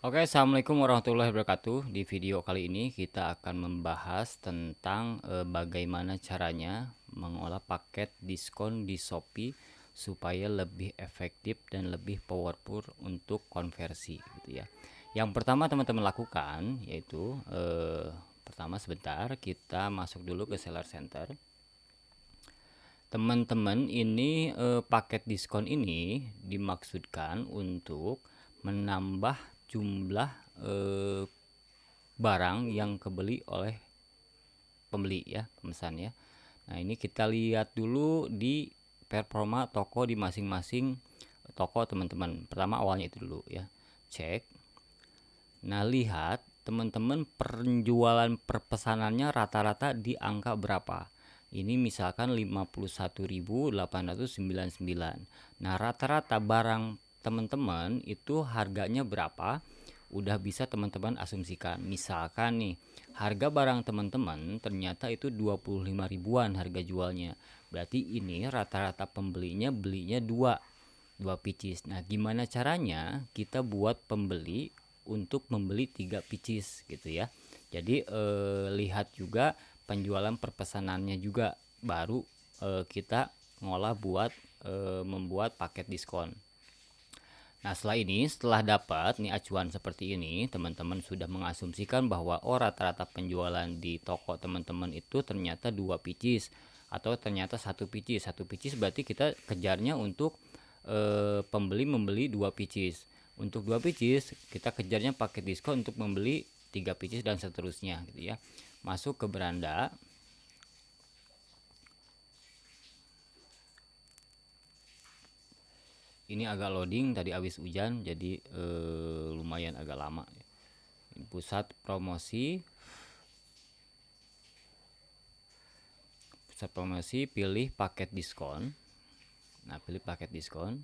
Oke, assalamualaikum warahmatullahi wabarakatuh. Di video kali ini kita akan membahas tentang bagaimana caranya mengolah paket diskon di Shopee supaya lebih efektif dan lebih powerful untuk konversi, gitu ya. Yang pertama teman-teman lakukan yaitu pertama sebentar kita masuk dulu ke Seller Center. Teman-teman, ini paket diskon ini dimaksudkan untuk menambah jumlah eh, barang yang kebeli oleh pembeli ya, pemesan ya. Nah, ini kita lihat dulu di performa toko di masing-masing toko teman-teman. Pertama awalnya itu dulu ya. Cek. Nah, lihat teman-teman penjualan perpesanannya rata-rata di angka berapa. Ini misalkan 51.899. Nah, rata-rata barang teman-teman itu harganya berapa? Udah bisa teman-teman asumsikan. Misalkan nih, harga barang teman-teman ternyata itu 25 ribuan harga jualnya. Berarti ini rata-rata pembelinya belinya dua pieces. Nah, gimana caranya kita buat pembeli untuk membeli 3 pieces gitu ya. Jadi lihat juga penjualan perpesanannya juga baru kita ngolah buat membuat paket diskon. Nah, setelah dapat nih acuan seperti ini, teman-teman sudah mengasumsikan bahwa rata-rata penjualan di toko teman-teman itu ternyata 2 pieces atau ternyata 1 pieces. 1 pieces berarti kita kejarnya untuk pembeli membeli 2 pieces. Untuk 2 pieces kita kejarnya pakai diskon untuk membeli 3 pieces dan seterusnya gitu ya. Masuk ke beranda. Ini agak loading tadi habis hujan jadi lumayan agak lama. Pusat promosi, pilih paket diskon. Nah, pilih paket diskon.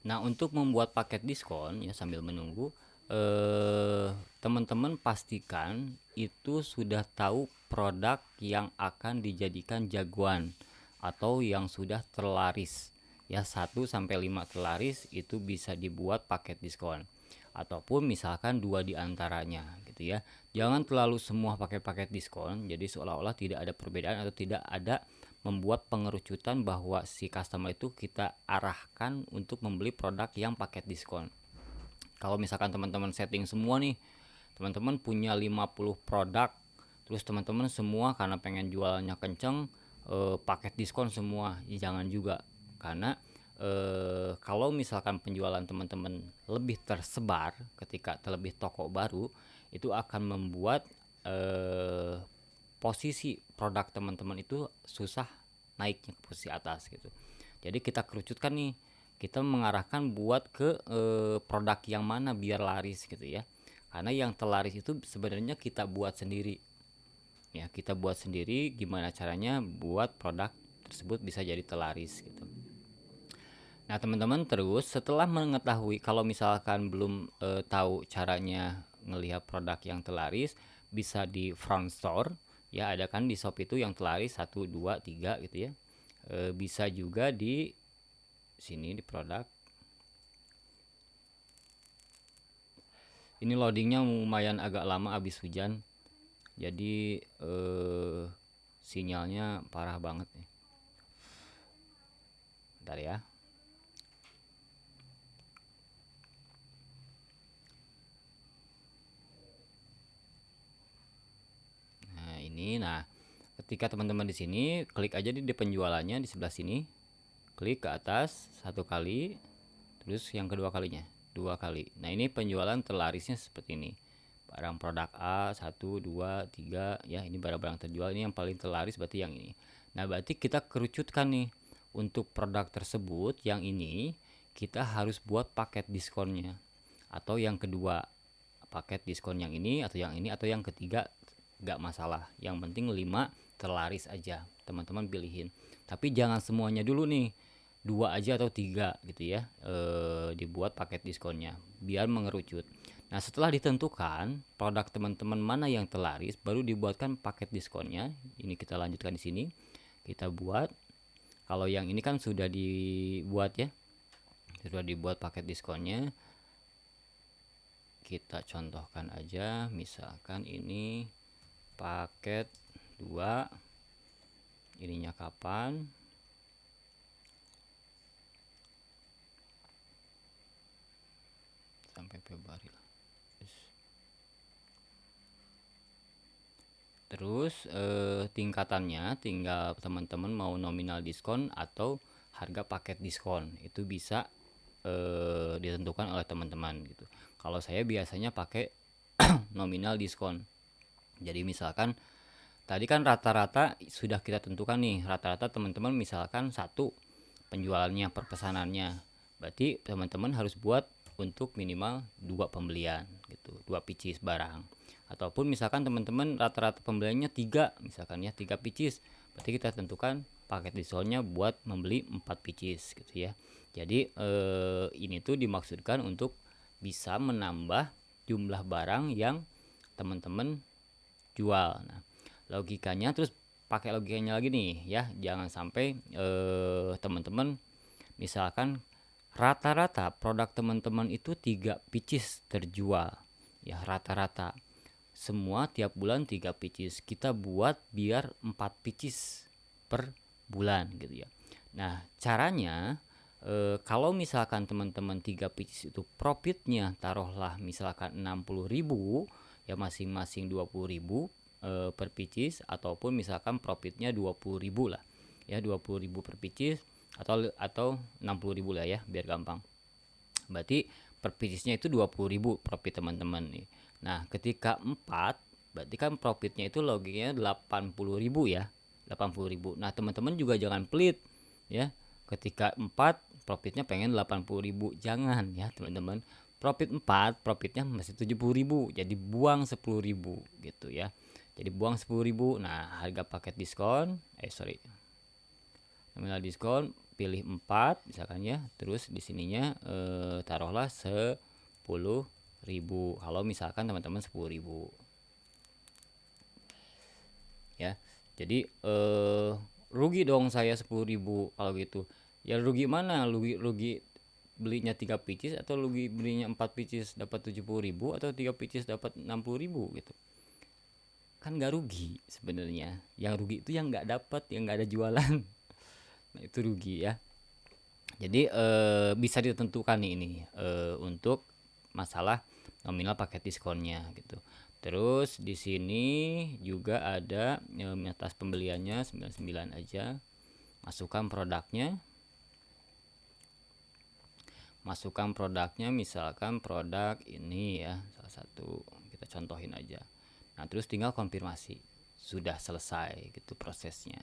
Nah, untuk membuat paket diskon ya sambil menunggu teman-teman pastikan itu sudah tahu produk yang akan dijadikan jagoan atau yang sudah terlaris. Ya, 1 sampai 5 terlaris itu bisa dibuat paket diskon. Ataupun misalkan 2 diantaranya gitu ya. Jangan terlalu semua pakai paket diskon, jadi seolah-olah tidak ada perbedaan atau tidak ada membuat pengerucutan bahwa si customer itu kita arahkan untuk membeli produk yang paket diskon. Kalau misalkan teman-teman setting semua nih, teman-teman punya 50 produk, terus teman-teman semua karena pengen jualnya kenceng paket diskon semua, ya jangan juga. Karena kalau misalkan penjualan teman-teman lebih tersebar ketika terlebih toko baru, itu akan membuat posisi produk teman-teman itu susah naiknya ke posisi atas gitu. Jadi kita kerucutkan nih, kita mengarahkan buat ke produk yang mana biar laris gitu ya. Karena yang terlaris itu sebenarnya kita buat sendiri. Ya, kita buat sendiri gimana caranya buat produk tersebut bisa jadi terlaris gitu. Nah, teman-teman terus setelah mengetahui kalau misalkan belum tahu caranya ngelihat produk yang terlaris, bisa di front store ya, ada kan di shop itu yang terlaris 1, 2, 3 gitu ya. Bisa juga di sini di produk. Ini loadingnya lumayan agak lama habis hujan. Jadi sinyalnya parah banget nih. Bentar ya. Nah, ini ketika teman-teman di sini klik aja di penjualannya di sebelah sini. Klik ke atas 1 kali, terus yang kedua kalinya 2 kali. Nah, ini penjualan terlarisnya seperti ini. Barang produk A 1, 2, 3 ya, ini barang-barang terjual, ini yang paling terlaris berarti yang ini. Nah, berarti kita kerucutkan nih untuk produk tersebut yang ini kita harus buat paket diskonnya atau yang kedua paket diskon yang ini atau yang ini atau yang ketiga nggak masalah, yang penting 5 terlaris aja teman-teman pilihin. Tapi jangan semuanya dulu nih, 2 aja atau 3 gitu ya, dibuat paket diskonnya biar mengerucut. Nah, setelah ditentukan produk teman-teman mana yang terlaris, baru dibuatkan paket diskonnya. Ini kita lanjutkan di sini, kita buat. Kalau yang ini kan sudah dibuat ya, sudah dibuat paket diskonnya. Kita contohkan aja, misalkan ini paket 2, ininya kapan, sampai Februari lah. Terus tingkatannya tinggal teman-teman mau nominal diskon atau harga paket diskon, itu bisa ditentukan oleh teman-teman gitu. Kalau saya biasanya pakai nominal diskon. Jadi misalkan tadi kan rata-rata sudah kita tentukan nih, rata-rata teman-teman misalkan 1 penjualannya per pesanannya, berarti teman-teman harus buat untuk minimal 2 pembelian gitu, 2 pieces barang. Ataupun misalkan teman-teman rata-rata pembeliannya 3, misalkan ya 3 pieces, berarti kita tentukan paket diskonnya buat membeli 4 pieces gitu ya. Jadi ini tuh dimaksudkan untuk bisa menambah jumlah barang yang teman-teman jual. Nah, logikanya terus pakai logikanya lagi nih ya, jangan sampai teman-teman misalkan rata-rata produk teman-teman itu 3 pieces terjual ya, rata-rata semua tiap bulan 3 pieces, kita buat biar 4 pieces per bulan gitu ya. Nah caranya kalau misalkan teman-teman 3 pieces itu profitnya taruhlah misalkan 60.000 ya, masing-masing 20.000 per pieces, ataupun misalkan profitnya 20.000 lah ya, 20.000 per pieces atau 60.000 lah ya biar gampang. Berarti per piecesnya itu 20.000 profit teman-teman nih. Nah ketika 4 berarti kan profitnya itu logiknya 80.000 ya, 80.000. Nah teman-teman juga jangan pelit ya, ketika 4 profitnya pengen 80.000, jangan ya teman-teman. Profit 4 profitnya masih 70.000, jadi buang 10.000 gitu ya, jadi buang 10.000. Nah harga paket diskon nominal diskon pilih 4 misalkan ya, terus di sininya taruhlah 10.000 kalau misalkan teman-teman 10.000 ya. Jadi rugi dong saya 10.000 kalau gitu. Ya rugi mana? Rugi belinya 3 pieces atau rugi belinya 4 pieces dapat 70.000 atau 3 pieces dapat 60.000 gitu. Kan nggak rugi sebenarnya. Yang rugi itu yang nggak dapat, yang nggak ada jualan. Nah itu rugi ya. Jadi bisa ditentukan nih ini untuk masalah nominal paket diskonnya gitu. Terus di sini juga ada atas pembeliannya 99 aja. Masukkan produknya. Masukkan produknya misalkan produk ini ya, salah satu kita contohin aja. Nah, terus tinggal konfirmasi. Sudah selesai gitu prosesnya.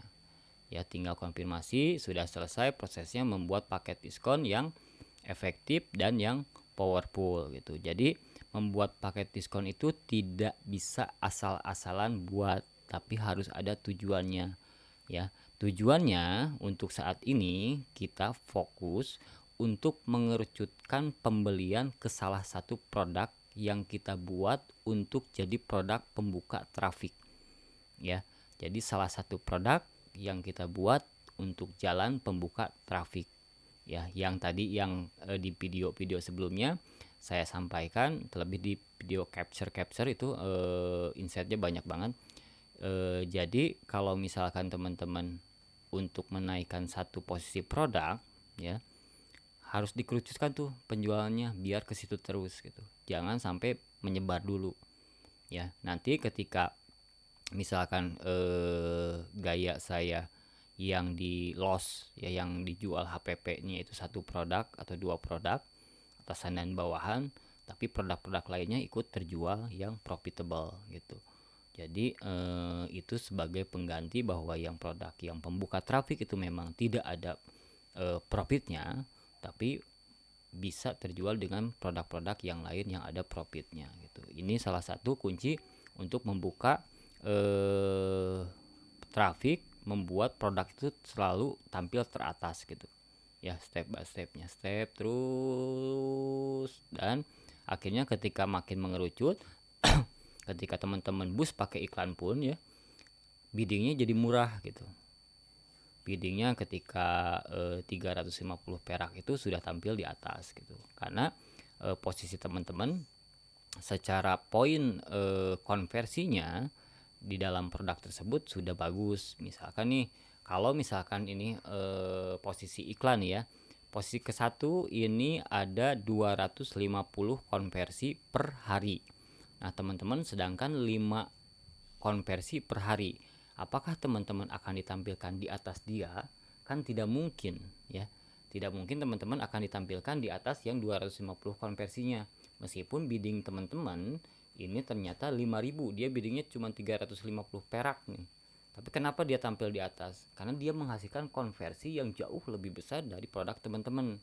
Ya, tinggal konfirmasi sudah selesai prosesnya membuat paket diskon yang efektif dan yang powerful gitu. Jadi membuat paket diskon itu tidak bisa asal-asalan buat, tapi harus ada tujuannya ya. Tujuannya untuk saat ini kita fokus untuk mengerucutkan pembelian ke salah satu produk yang kita buat untuk jadi produk pembuka traffic ya. Jadi salah satu produk yang kita buat untuk jalan pembuka traffic ya, yang tadi yang di video-video sebelumnya saya sampaikan, terlebih di video capture itu insightnya banyak banget. Jadi kalau misalkan teman-teman untuk menaikkan satu posisi produk ya, harus dikerucutkan tuh penjualannya biar ke situ terus gitu, jangan sampai menyebar dulu ya. Nanti ketika misalkan gaya saya yang di loss ya, yang dijual HPP-nya itu satu produk atau 2 produk atasan dan bawahan, tapi produk-produk lainnya ikut terjual yang profitable gitu. Jadi itu sebagai pengganti bahwa yang produk yang pembuka traffic itu memang tidak ada profitnya, tapi bisa terjual dengan produk-produk yang lain yang ada profitnya gitu. Ini salah satu kunci untuk membuka traffic, membuat produk itu selalu tampil teratas gitu ya, step by stepnya, step terus, dan akhirnya ketika makin mengerucut ketika teman-teman boost pakai iklan pun ya, biddingnya jadi murah gitu. biddingnya ketika 350 perak itu sudah tampil di atas gitu. Karena posisi teman-teman secara poin konversinya di dalam produk tersebut sudah bagus. Misalkan nih, kalau misalkan ini posisi iklan ya, posisi ke-1 ini ada 250 konversi per hari. Nah, teman-teman sedangkan 5 konversi per hari. Apakah teman-teman akan ditampilkan di atas dia? Kan tidak mungkin ya. Tidak mungkin teman-teman akan ditampilkan di atas yang 250 konversinya. Meskipun bidding teman-teman ini ternyata 5.000, dia biddingnya cuma 350 perak nih. Tapi kenapa dia tampil di atas? Karena dia menghasilkan konversi yang jauh lebih besar dari produk teman-teman.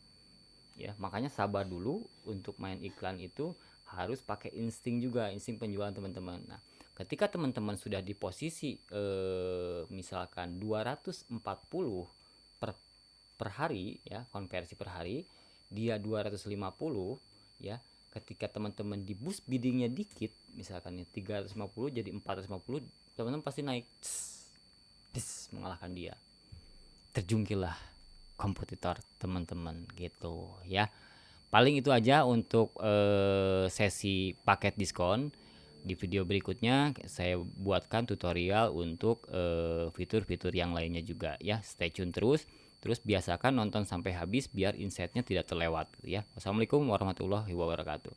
Ya, makanya sabar dulu untuk main iklan itu, harus pakai insting juga, insting penjualan teman-teman. Nah, ketika teman-teman sudah di posisi misalkan 240 per per hari ya, konversi per hari, dia 250 ya, ketika teman-teman di boost biddingnya dikit, misalkan ya 350 jadi 450, teman-teman pasti naik, mengalahkan dia. Terjungkillah kompetitor teman-teman gitu ya. Paling itu aja untuk sesi paket diskon. Di video berikutnya saya buatkan tutorial untuk fitur-fitur yang lainnya juga ya. Stay tune terus. Terus biasakan nonton sampai habis biar insightnya tidak terlewat gitu ya. Wassalamualaikum warahmatullahi wabarakatuh.